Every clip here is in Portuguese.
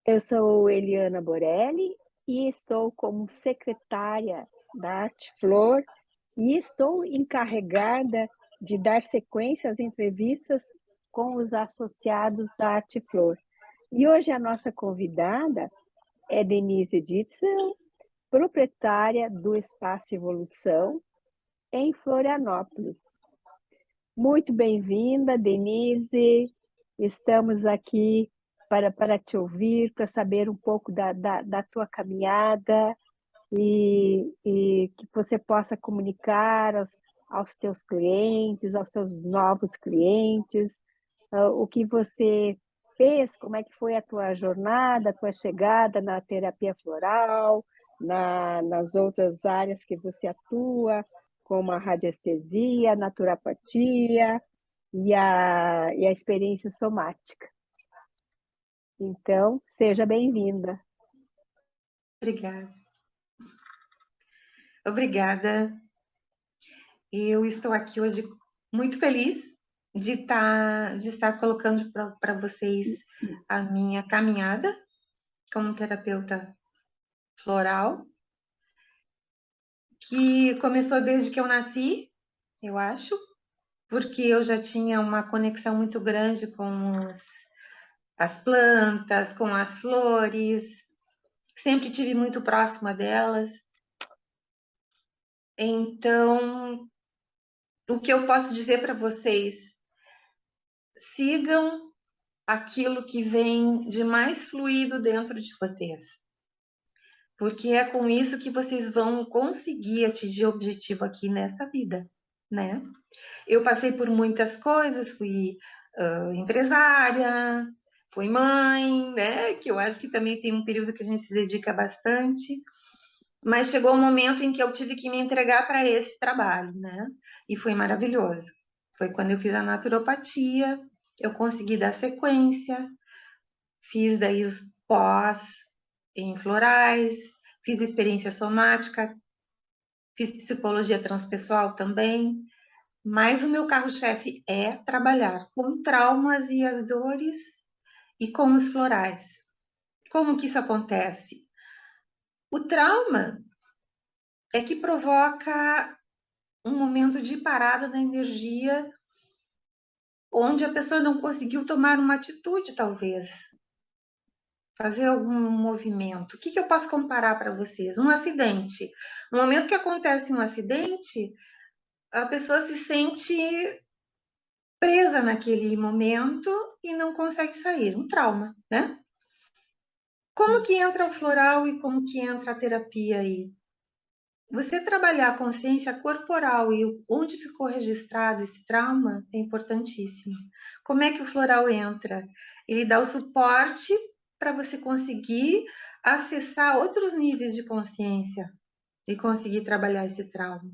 Eu sou Eliana Borelli e estou como secretária da Arteflor e estou encarregada de dar sequência às entrevistas com os associados da Arteflor. E hoje a nossa convidada é Denise Ditzel, proprietária do Espaço Evolução em Florianópolis. Muito bem-vinda, Denise. Estamos aqui para te ouvir, para saber um pouco da tua caminhada e que você possa comunicar aos teus clientes, aos seus novos clientes, o que você fez, como é que foi a tua jornada, a tua chegada na terapia floral, nas outras áreas que você atua, como a radiestesia, a naturopatia e a experiência somática. Então, seja bem-vinda. Obrigada. Obrigada. Eu estou aqui hoje muito feliz de estar colocando para vocês a minha caminhada como terapeuta floral, que começou desde que eu nasci, eu acho, porque eu já tinha uma conexão muito grande com as plantas, com as flores, sempre tive muito próxima delas. Então, o que eu posso dizer para vocês? Sigam aquilo que vem de mais fluido dentro de vocês, porque é com isso que vocês vão conseguir atingir o objetivo aqui nesta vida, né? Eu passei por muitas coisas, fui empresária, fui mãe, né? Que eu acho que também tem um período que a gente se dedica bastante, mas chegou um momento em que eu tive que me entregar para esse trabalho, né? E foi maravilhoso. Foi quando eu fiz a naturopatia, eu consegui dar sequência, fiz daí os pós em florais, fiz experiência somática, fiz psicologia transpessoal também, mas o meu carro-chefe é trabalhar com traumas e as dores e com os florais. Como que isso acontece? O trauma é que provoca um momento de parada da energia onde a pessoa não conseguiu tomar uma atitude, talvez, fazer algum movimento. O que eu posso comparar para vocês? Um acidente. No momento que acontece um acidente, a pessoa se sente presa naquele momento e não consegue sair. Um trauma, né? Como que entra o floral e como que entra a terapia aí? Você trabalhar a consciência corporal e onde ficou registrado esse trauma é importantíssimo. Como é que o floral entra? Ele dá o suporte para você conseguir acessar outros níveis de consciência e conseguir trabalhar esse trauma.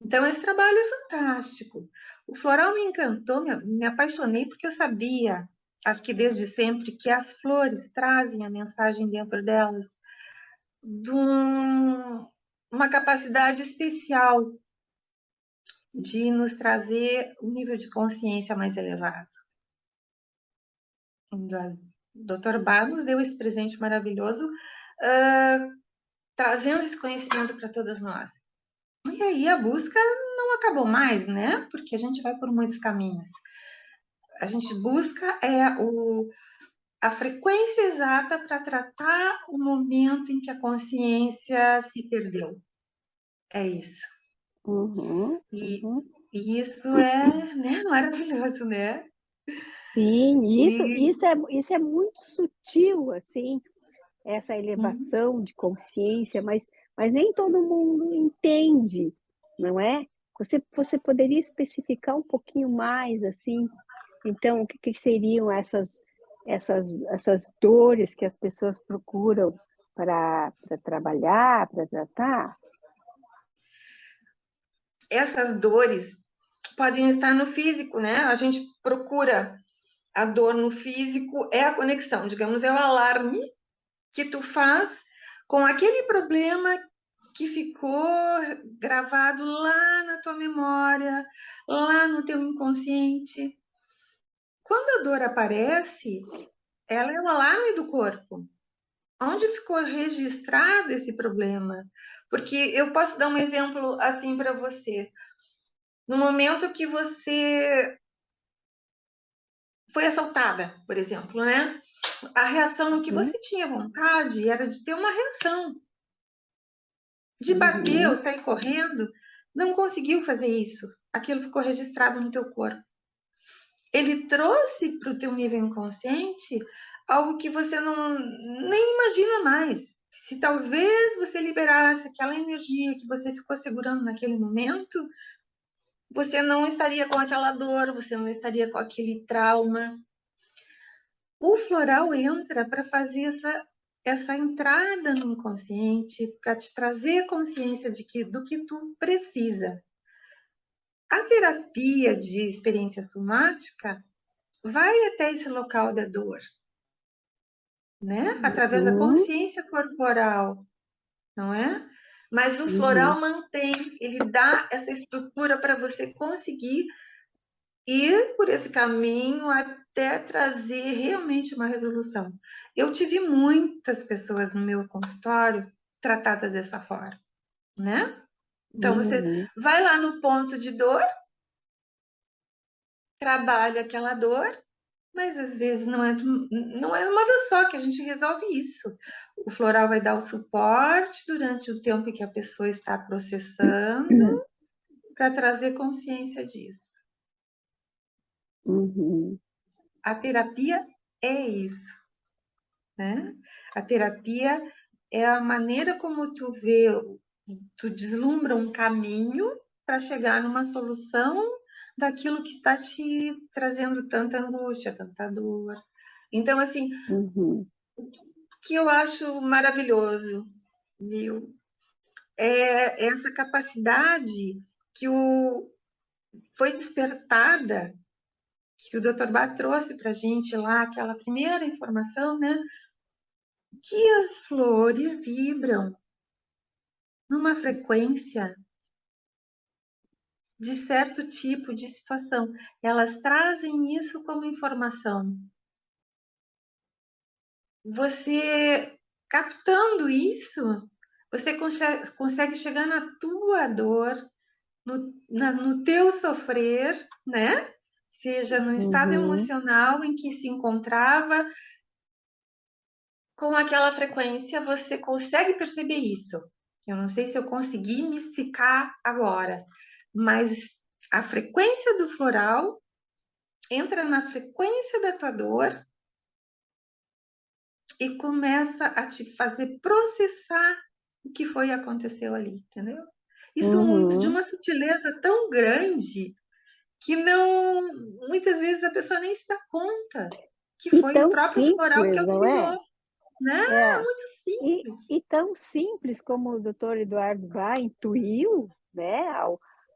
Então, esse trabalho é fantástico. O floral me encantou, me apaixonei porque eu sabia, acho que desde sempre, que as flores trazem a mensagem dentro delas de uma capacidade especial de nos trazer um nível de consciência mais elevado. O Dr. Bar nos deu esse presente maravilhoso, trazendo esse conhecimento para todas nós. E aí a busca não acabou mais, né? Porque a gente vai por muitos caminhos. A gente busca a frequência exata para tratar o momento em que a consciência se perdeu. É isso. Uhum, E, uhum. e isso é, né, maravilhoso, né? Sim, E, isso é muito sutil, assim, essa hum, elevação de consciência, mas nem todo mundo entende, não é? Você poderia especificar um pouquinho mais, assim, então, o que, que seriam essas dores que as pessoas procuram para trabalhar, para tratar? essas dores podem estar no físico, né? A gente procura a dor no físico, é a conexão, digamos, é o alarme que tu faz com aquele problema que ficou gravado lá na tua memória, lá no teu inconsciente. Quando a dor aparece, ela é o alarme do corpo. Onde ficou registrado esse problema? Porque eu posso dar um exemplo assim para você. No momento que você foi assaltada, por exemplo, né? A reação que Uhum, você tinha vontade era de ter uma reação, de bater ou uhum, sair correndo. Não conseguiu fazer isso. Aquilo ficou registrado no teu corpo. Ele trouxe para o teu nível inconsciente algo que você não nem imagina mais. Se talvez você liberasse aquela energia que você ficou segurando naquele momento, você não estaria com aquela dor, você não estaria com aquele trauma. O floral entra para fazer essa entrada no inconsciente, para te trazer consciência do que tu precisa. A terapia de experiência somática vai até esse local da dor, né? Através da uhum, consciência corporal, não é? Mas o uhum, floral mantém, ele dá essa estrutura para você conseguir ir por esse caminho até trazer realmente uma resolução. Eu tive muitas pessoas no meu consultório tratadas dessa forma, né? Então você uhum. vai lá no ponto de dor, trabalha aquela dor, mas às vezes não é uma vez só que a gente resolve isso. O floral vai dar o suporte durante o tempo que a pessoa está processando para trazer consciência disso. Uhum, A terapia é isso, né? A terapia é a maneira como tu vê, tu deslumbra um caminho para chegar numa solução daquilo que está te trazendo tanta angústia, tanta dor. Então, assim, uhum, que eu acho maravilhoso, viu? É essa capacidade que foi despertada, que o Dr. Bach trouxe para a gente lá, aquela primeira informação, né? Que as flores vibram numa frequência de certo tipo de situação. Elas trazem isso como informação. Você captando isso, você consegue chegar na tua dor, no teu sofrer, né? Seja no estado uhum, emocional em que se encontrava, com aquela frequência, você consegue perceber isso. Eu não sei se eu consegui me explicar agora, mas a frequência do floral entra na frequência da tua dor e começa a te fazer processar o que foi e aconteceu ali, entendeu? Isso muito de uhum. uma sutileza tão grande que não, muitas vezes a pessoa nem se dá conta que E foi o tão próprio floral que simples, não é? auxiliou, né? É. Muito simples. E tão simples como o doutor Eduardo Bach intuiu, né,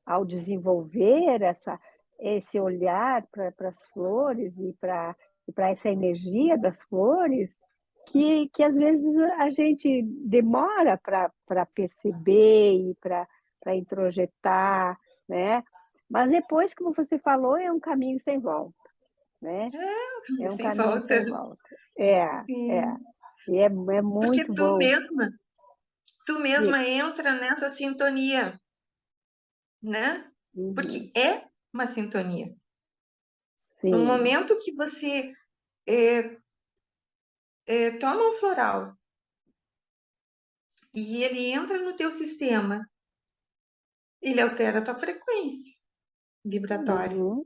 ao desenvolver esse olhar para as flores e para essa energia das flores, que às vezes a gente demora para perceber e para introjetar, né? Mas depois, como você falou, é um caminho sem volta, né? É um Sem caminho volta. sem volta. É, é. Sim. E é Porque muito bom. tu Diga. mesma entra nessa sintonia, né? Uhum. Porque é uma sintonia. No Sim. momento que você é, toma um floral e ele entra no teu sistema, ele altera a tua frequência vibratória. Uhum.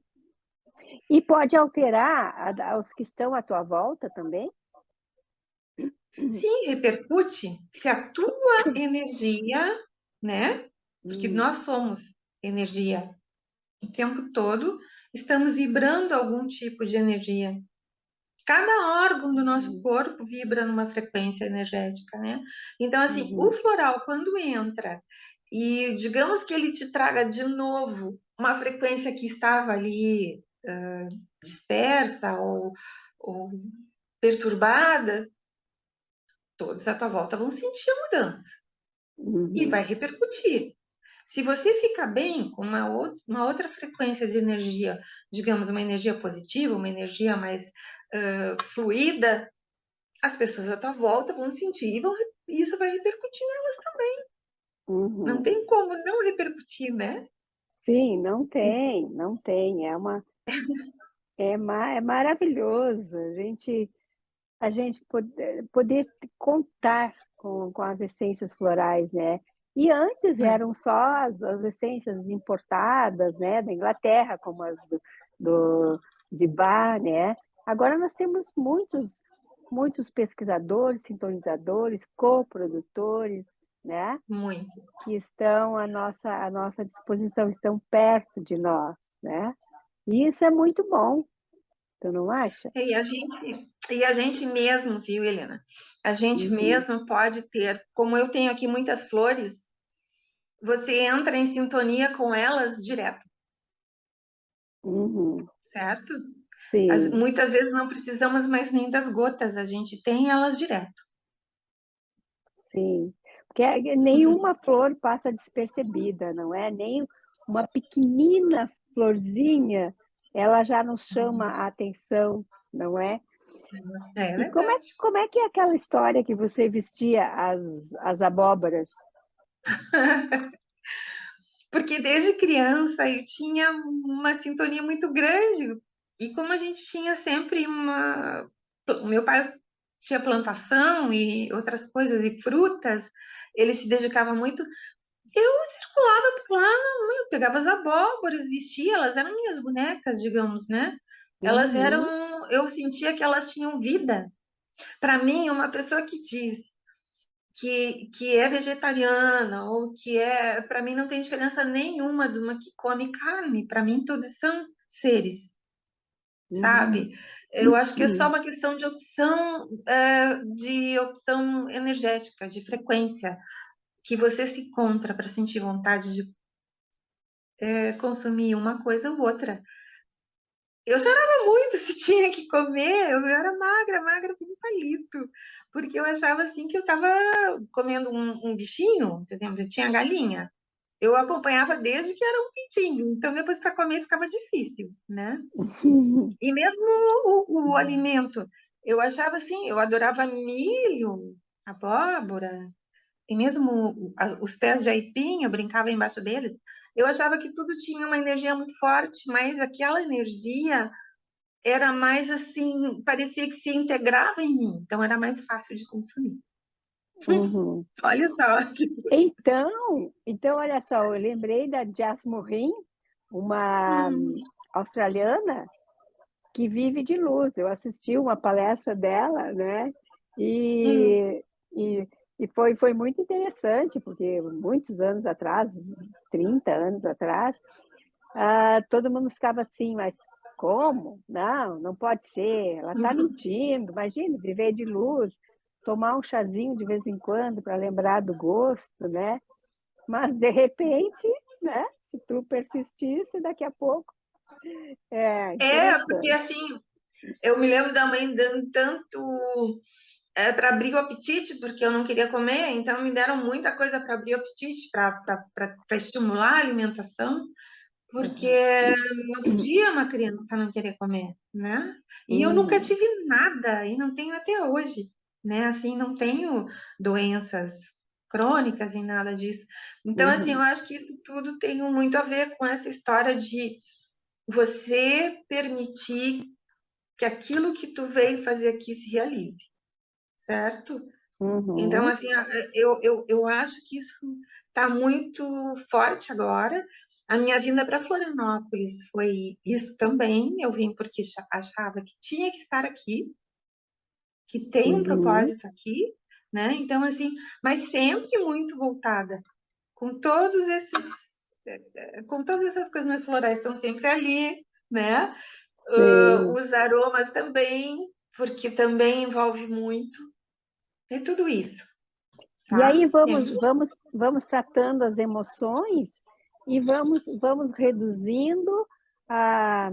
E pode alterar os que estão à tua volta também? Sim, repercute se a tua energia, né? Porque Uhum. nós somos energia o tempo todo, estamos vibrando algum tipo de energia. Cada órgão do nosso Uhum. corpo vibra numa frequência energética, né? Então, assim, o Uhum. floral, quando entra e digamos que ele te traga de novo uma frequência que estava ali dispersa ou perturbada, todos à tua volta vão sentir a mudança e vai Uhum. repercutir. Se você fica bem com uma outra frequência de energia, digamos, uma energia positiva, uma energia mais fluida, as pessoas à tua volta vão sentir e isso vai repercutir nelas também. Não Uhum. tem como não repercutir, né? Sim, não tem, não tem. É maravilhoso a gente poder contar com as essências florais, né? E antes eram só as essências importadas, né, da Inglaterra, como as de Bach, né? Agora nós temos muitos pesquisadores, sintonizadores, coprodutores, né? Muito. Que estão à nossa disposição, estão perto de nós, né? E isso é muito bom, tu não acha? E a gente mesmo, viu, Helena? A gente Uhum, mesmo pode ter, como eu tenho aqui muitas flores, você entra em sintonia com elas direto, uhum, certo? sim, Muitas vezes não precisamos mais nem das gotas, a gente tem elas direto. sim. Porque nenhuma flor passa despercebida, não é? Nem uma pequenina florzinha, ela já nos chama a atenção, não é? É E como é, verdade. como é que é aquela história que você vestia as abóboras? Porque desde criança eu tinha uma sintonia muito grande. E como a gente tinha sempre uma. O meu pai tinha plantação e outras coisas, e frutas, ele se dedicava muito. Eu circulava por lá, eu pegava as abóboras, vestia, elas eram minhas bonecas, digamos, né? Elas Uhum, eram. Eu sentia que elas tinham vida. Para mim, uma pessoa que diz que é vegetariana ou que é, para mim não tem diferença nenhuma de uma que come carne. Para mim todos são seres, uhum, sabe? Eu acho que é só uma questão de opção energética, de frequência, que você se encontra para sentir vontade de consumir uma coisa ou outra. Eu chorava muito se tinha que comer, eu era magra, magra como um palito, porque eu achava assim que eu estava comendo um bichinho, por exemplo, eu tinha galinha, eu acompanhava desde que era um pintinho, então depois para comer ficava difícil, né? uhum, E mesmo o alimento, eu achava assim, eu adorava milho, abóbora, e mesmo os pés de aipim, eu brincava embaixo deles, eu achava que tudo tinha uma energia muito forte, mas aquela energia era mais assim, parecia que se integrava em mim, então era mais fácil de consumir. uhum. Olha só. Então, olha só, eu lembrei da Jasmine, uma Hum, australiana que vive de luz. Eu assisti uma palestra dela, né? hum, E, e foi muito interessante, porque muitos anos atrás, 30 anos atrás, todo mundo ficava assim, mas como? Não, não pode ser, ela está mentindo. Imagina, viver de luz, tomar um chazinho de vez em quando para lembrar do gosto, né? Mas de repente, né? Se tu persistisse, daqui a pouco é porque interessante. assim, eu me lembro da mãe dando tanto para abrir o apetite, porque eu não queria comer, então me deram muita coisa para abrir o apetite, para estimular a alimentação, porque Uhum. não podia uma criança não querer comer, né? E eu nunca Uhum. tive nada, e não tenho até hoje, né? Assim, não tenho doenças crônicas e nada disso. Então, assim, eu Uhum. acho que isso tudo tem muito a ver com essa história de você permitir que aquilo que tu veio fazer aqui se realize, certo? Então, Uhum. assim, eu acho que isso está muito forte agora. A minha vinda para Florianópolis foi isso também. Eu vim porque achava que tinha que estar aqui, que tem um Uhum. propósito aqui, né? Então, assim, mas sempre muito voltada com todos esses, com todas essas coisas. Meus florais estão sempre ali, né? Sim. Os aromas também, porque também envolve muito. É tudo isso, E aí tá? vamos tratando as emoções e vamos reduzindo a,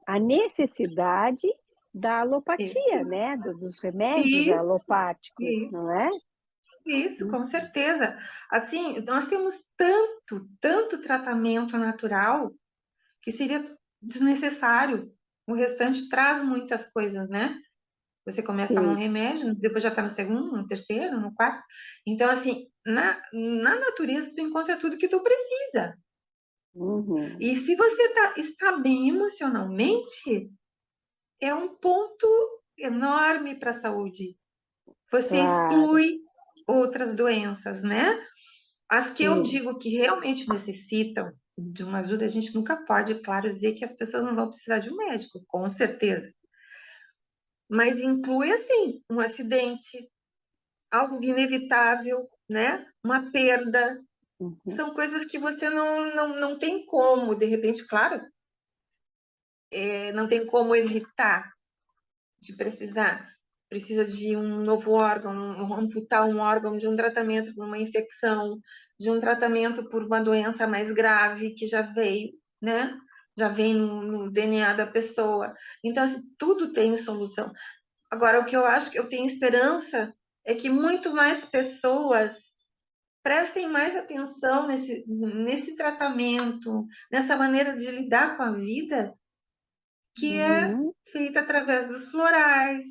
a necessidade da Isso, alopatia, né? Dos remédios isso, alopáticos, isso. não é? Isso, com certeza. Assim, nós temos tanto tratamento natural que seria desnecessário. O restante traz muitas coisas, né? Você começa a tomar um Sim. remédio, depois já está no segundo, no terceiro, no quarto. Então, assim, na natureza, tu encontra tudo que tu precisa. Uhum. E se você está bem emocionalmente, é um ponto enorme para a saúde. Você Claro, exclui outras doenças, né? As que eu sim. digo que realmente necessitam de uma ajuda, a gente nunca pode, claro, dizer que as pessoas não vão precisar de um médico, com certeza. Mas inclui, assim, um acidente, algo inevitável, né? Uma perda. Uhum. São coisas que você não tem como, de repente, claro, não tem como evitar de precisar. Precisa de um novo órgão, amputar um órgão, de um tratamento por uma infecção, de um tratamento por uma doença mais grave que já veio, né? Já vem no DNA da pessoa. Então, assim, tudo tem solução. Agora, o que eu acho que eu tenho esperança é que muito mais pessoas prestem mais atenção nesse tratamento, nessa maneira de lidar com a vida, que é Uhum. feita através dos florais,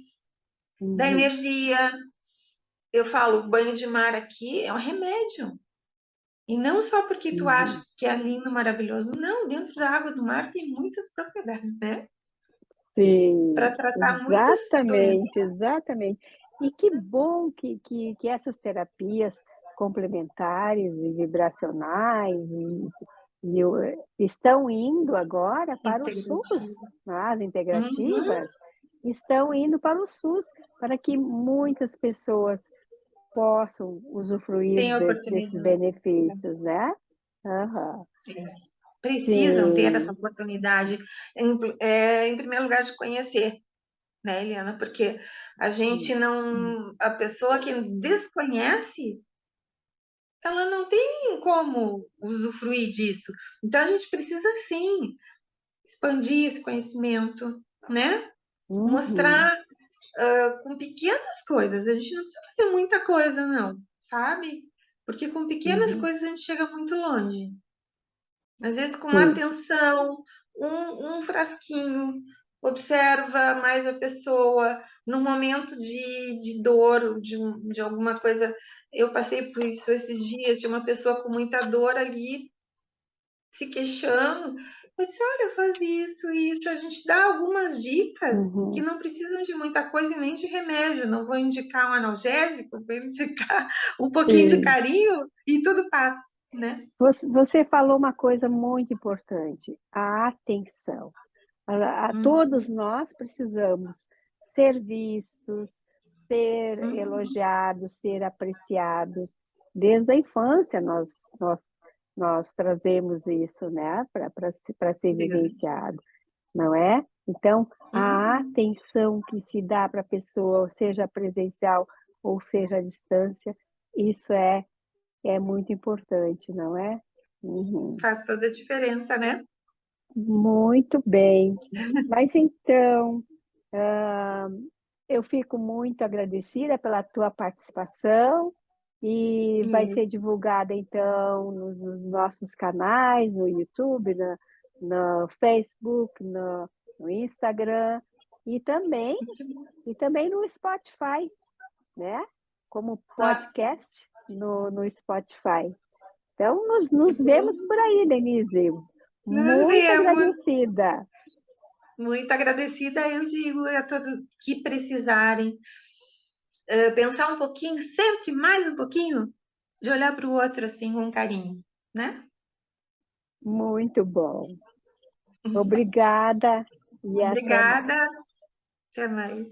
da Uhum. energia. Eu falo, o banho de mar aqui é um remédio. E não só porque tu acha Uhum. que é lindo, maravilhoso. Não, dentro da água do mar tem muitas propriedades, né? Sim, Para tratar muitas doenças. exatamente, exatamente. E que bom que essas terapias complementares e vibracionais estão indo agora para o SUS, Integrativas. né, as Uhum. integrativas estão indo para o SUS, para que muitas pessoas possam usufruir Tem desses oportunidade. benefícios, né? Aham. Precisam ter essa Sim. oportunidade, em primeiro lugar, de conhecer, né, Eliana? Porque a gente não. A pessoa que desconhece, ela não tem como usufruir disso. Então, a gente precisa, sim, expandir esse conhecimento, né? Uhum. Mostrar com pequenas coisas. A gente não precisa fazer muita coisa, não, sabe? Porque com pequenas Uhum. coisas a gente chega muito longe. Às vezes, com uma Sim. atenção, um frasquinho, observa mais a pessoa, no momento de dor, de alguma coisa. Eu passei por isso esses dias, de uma pessoa com muita dor ali, se queixando. Eu disse: olha, faz isso, isso. A gente dá algumas dicas que Uhum. não precisam de muita coisa e nem de remédio. Não vou indicar um analgésico, vou indicar um pouquinho de Sim. carinho e tudo passa, né? Você falou uma coisa muito importante, a atenção. Uhum, Todos nós precisamos ser vistos, ser uhum. elogiados, ser apreciados. Desde a infância nós trazemos isso, né, para ser vivenciado, não é? Então, a Uhum. atenção que se dá para a pessoa, seja presencial ou seja à distância, isso é muito importante, não é? Uhum. Faz toda a diferença, né? Muito bem. Mas então, ah, eu fico muito agradecida pela tua participação e vai E ser divulgada então nos nossos canais, no YouTube, no Facebook, no Instagram e também, e também no Spotify, né? Como ah, podcast no Spotify. Então, que nos bom. vemos por aí, Denise. Nos Muito vemos. agradecida. Muito agradecida, eu digo a todos que precisarem pensar um pouquinho, sempre mais um pouquinho, de olhar para o outro assim com carinho, né? Muito bom. Obrigada e até Obrigada, mais. até mais.